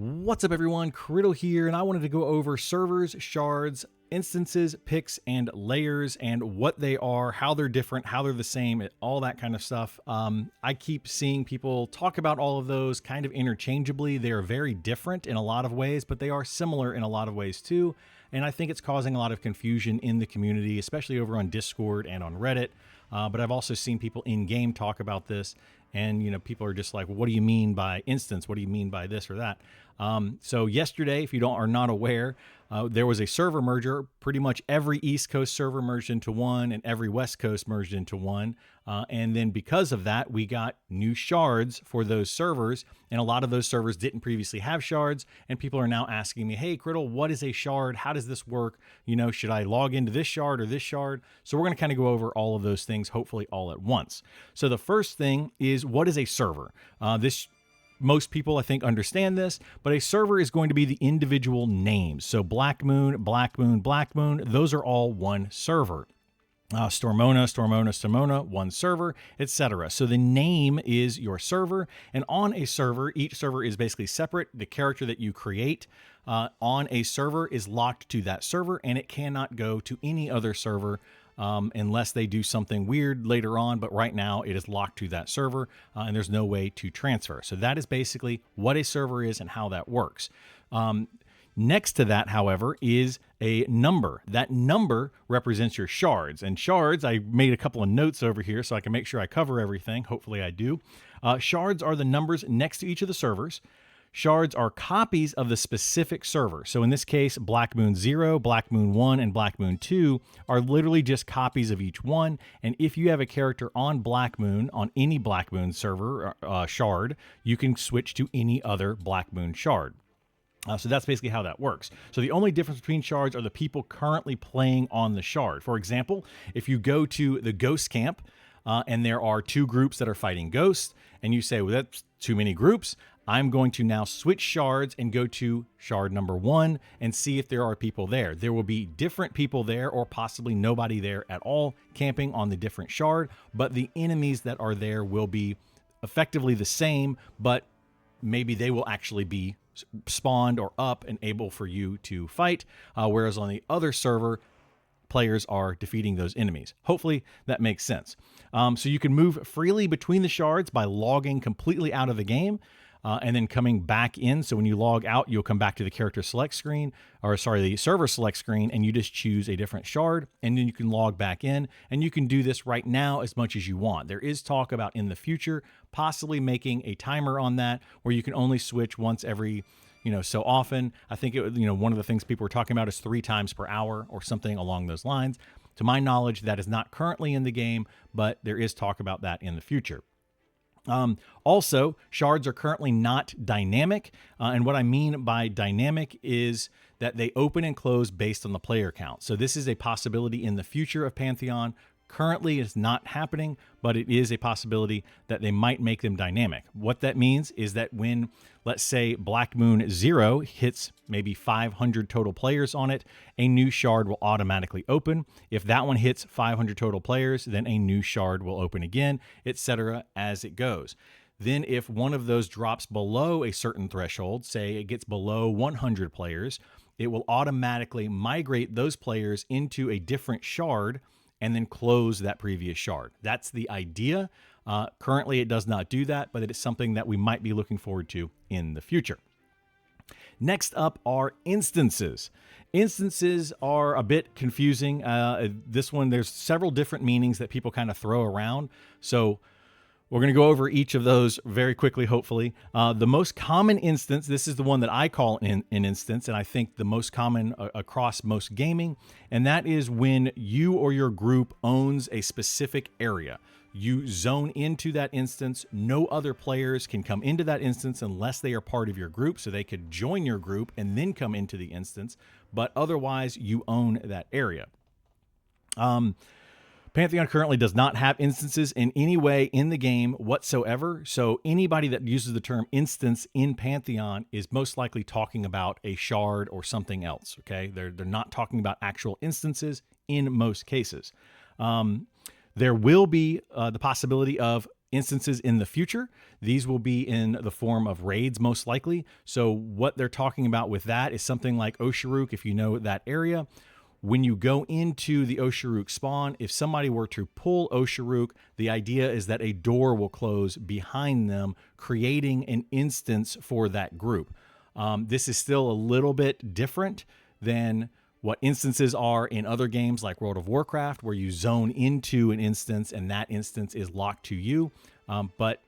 What's up, everyone? Criddle here, and I wanted to go over servers, shards, instances, picks, and layers, and what they are, how they're different, how they're the same, all that kind of stuff. I keep seeing people talk about all of those kind of interchangeably. They are very different in a lot of ways, but they are similar in a lot of ways too. And I think it's causing a lot of confusion in the community, especially over on Discord and on Reddit. But I've also seen people in-game talk about this, and people are just like, well, what do you mean by instance? What do you mean by this or that? So yesterday, if you are not aware, there was a server merger. Pretty much every East Coast server merged into one, and every West Coast merged into one. And then because of that, we got new shards for those servers, and a lot of those servers didn't previously have shards. And people are now asking me, hey, Criddle, what is a shard? How does this work? Should I log into this shard or this shard? So we're going to kind of go over all of those things, hopefully all at once. So the first thing is, what is a server? Most people, I think, understand this, but a server is going to be the individual names. So Black Moon, Black Moon, Black Moon, those are all one server. Stormona, one server, etc. So the name is your server, and on a server, each server is basically separate. The character that you create on a server is locked to that server, and it cannot go to any other server unless they do something weird later on, but right now it is locked to that server, and there's no way to transfer. So that is basically what a server is and how that works. Next to that, however, is a number. That number represents your shards. And shards, I made a couple of notes over here so I can make sure I cover everything. Hopefully I do. Shards are the numbers next to each of the servers. Shards are copies of the specific server. So in this case, Black Moon 0, Black Moon 1, and Black Moon 2 are literally just copies of each one. And if you have a character on Black Moon, on any Black Moon server shard, you can switch to any other Black Moon shard. So that's basically how that works. So the only difference between shards are the people currently playing on the shard. For example, if you go to the Ghost Camp and there are two groups that are fighting ghosts, and you say, well, that's too many groups, I'm going to now switch shards and go to shard number 1 and see if there are people there. There will be different people there, or possibly nobody there at all camping on the different shard, but the enemies that are there will be effectively the same, but maybe they will actually be spawned or up and able for you to fight, whereas on the other server, players are defeating those enemies. Hopefully that makes sense. So you can move freely between the shards by logging completely out of the game and then coming back in. So when you log out, you'll come back to the character select screen, the server select screen, and you just choose a different shard, and then you can log back in, and you can do this right now as much as you want. There is talk about in the future possibly making a timer on that where you can only switch once every so often. I think one of the things people were talking about is 3 times per hour or something along those lines. To my knowledge, that is not currently in the game, but there is talk about that in the future. Also, shards are currently not dynamic, and what I mean by dynamic is that they open and close based on the player count. So this is a possibility in the future of Pantheon. Currently, it's not happening, but it is a possibility that they might make them dynamic. What that means is that when, let's say, Black Moon 0 hits maybe 500 total players on it, a new shard will automatically open. If that one hits 500 total players, then a new shard will open again, etc. as it goes. Then if one of those drops below a certain threshold, say it gets below 100 players, it will automatically migrate those players into a different shard and then close that previous shard. That's the idea. Currently, it does not do that, but it is something that we might be looking forward to in the future. Next up are instances. Instances are a bit confusing. This one, there's several different meanings that people kind of throw around. So we're going to go over each of those very quickly, hopefully. The most common instance, this is the one that I call an instance, and I think the most common across most gaming, and that is when you or your group owns a specific area. You zone into that instance. No other players can come into that instance unless they are part of your group, so they could join your group and then come into the instance, but otherwise you own that area. Pantheon currently does not have instances in any way in the game whatsoever, so anybody that uses the term instance in Pantheon is most likely talking about a shard or something else, okay? They're not talking about actual instances in most cases. There will be the possibility of instances in the future. These will be in the form of raids, most likely. So what they're talking about with that is something like Osharuk, if you know that area. When you go into the Osharuk spawn, if somebody were to pull Osharuk, the idea is that a door will close behind them, creating an instance for that group. This is still a little bit different than what instances are in other games like World of Warcraft, where you zone into an instance and that instance is locked to you. But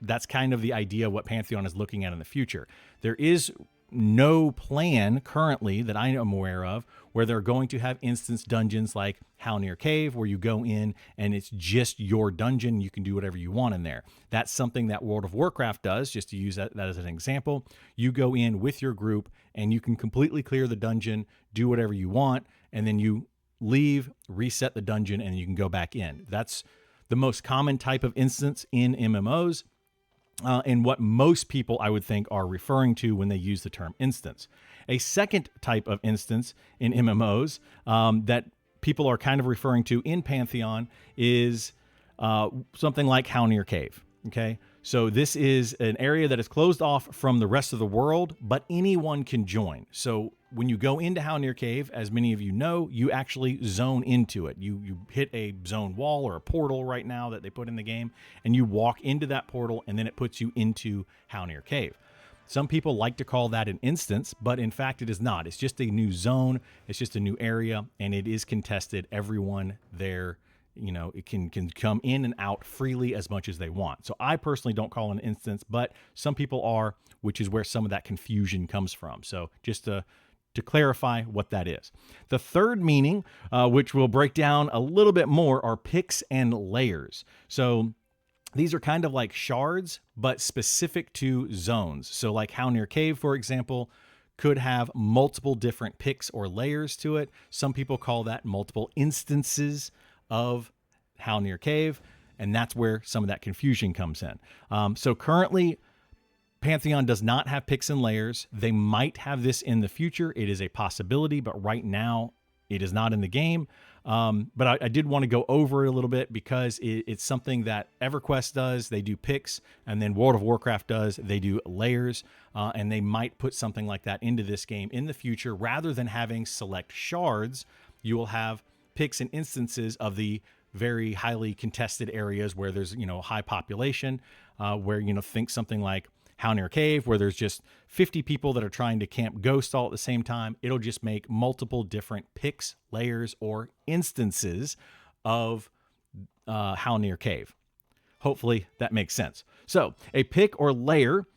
that's kind of the idea of what Pantheon is looking at in the future. There is no plan currently that I am aware of where they're going to have instance dungeons like Halnir Cave, where you go in and it's just your dungeon. You can do whatever you want in there. That's something that World of Warcraft does, just to use that as an example. You go in with your group and you can completely clear the dungeon, do whatever you want, and then you leave, reset the dungeon, and you can go back in. That's the most common type of instance in MMOs. And what most people, I would think, are referring to when they use the term instance. A second type of instance in MMOs that people are kind of referring to in Pantheon is something like Halnir Cave. Okay, so this is an area that is closed off from the rest of the world, but anyone can join. So when you go into Halnir Cave, as many of you know, you actually zone into it. You hit a zone wall or a portal right now that they put in the game, and you walk into that portal, and then it puts you into Halnir Cave. Some people like to call that an instance, but in fact it is not. It's just a new zone, it's just a new area, and it is contested. Everyone there, you know, it can come in and out freely as much as they want. So I personally don't call it an instance, but some people are, which is where some of that confusion comes from. So just to clarify what that is. The third meaning, which we'll break down a little bit more, are picks and layers. So these are kind of like shards, but specific to zones. So like Halnir Cave, for example, could have multiple different picks or layers to it. Some people call that multiple instances of Halnir Cave, and that's where some of that confusion comes in. So currently, Pantheon does not have picks and layers. They might have this in the future. It is a possibility, but right now it is not in the game. But I did want to go over it a little bit because it's something that EverQuest does. They do picks, and then World of Warcraft does. They do layers, and they might put something like that into this game in the future. Rather than having select shards, you will have picks and instances of the very highly contested areas where there's, you know, high population, where, you know, think something like Halnir Cave, where there's just 50 people that are trying to camp Ghost all at the same time. It'll just make multiple different picks, layers, or instances of Halnir Cave. Hopefully that makes sense. So a pick or layer,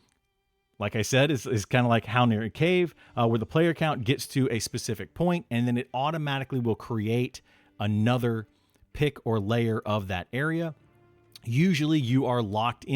like I said, is kind of like Halnir Cave, where the player count gets to a specific point, and then it automatically will create another pick or layer of that area. Usually you are not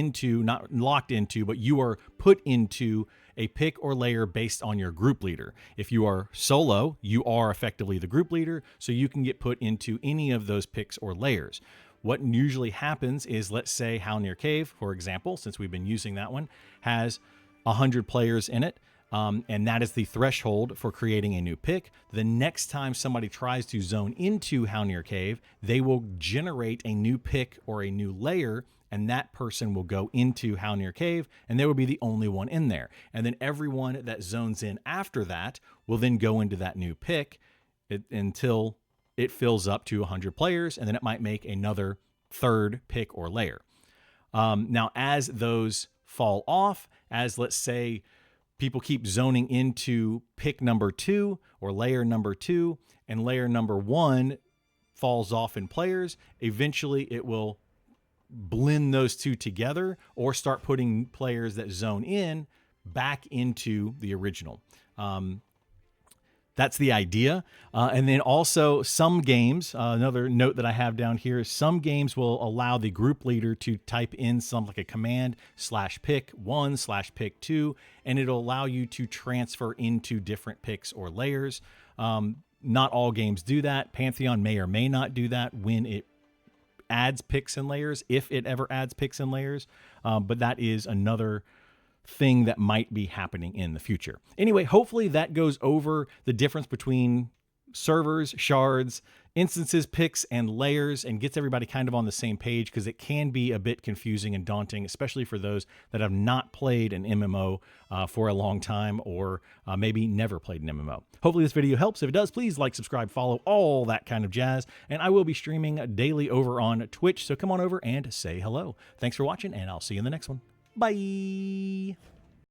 locked into, but you are put into a pick or layer based on your group leader. If you are solo, you are effectively the group leader, so you can get put into any of those picks or layers. What usually happens is, let's say Halnir Cave, for example, since we've been using that one, has 100 players in it. And that is the threshold for creating a new pick. The next time somebody tries to zone into Halnir Cave, they will generate a new pick or a new layer, and that person will go into Halnir Cave, and they will be the only one in there. And then everyone that zones in after that will then go into that new pick until it fills up to 100 players, and then it might make another third pick or layer. Now, as those fall off, as let's say people keep zoning into pick number 2 or layer number 2, and layer number 1 falls off in players, eventually it will blend those two together or start putting players that zone in back into the original. That's the idea. And then also some games, another note that I have down here, some games will allow the group leader to type in some like a command /pick1/pick2, and it'll allow you to transfer into different picks or layers. Not all games do that. Pantheon may or may not do that when it adds picks and layers, if it ever adds picks and layers. But that is another thing that might be happening in the future. Anyway, hopefully that goes over the difference between servers, shards, instances, picks, and layers, and gets everybody kind of on the same page, because it can be a bit confusing and daunting, especially for those that have not played an MMO for a long time, or maybe never played an MMO. Hopefully this video helps. If it does, please like, subscribe, follow, all that kind of jazz. And I will be streaming daily over on Twitch, so come on over and say hello. Thanks for watching, and I'll see you in the next one. Bye!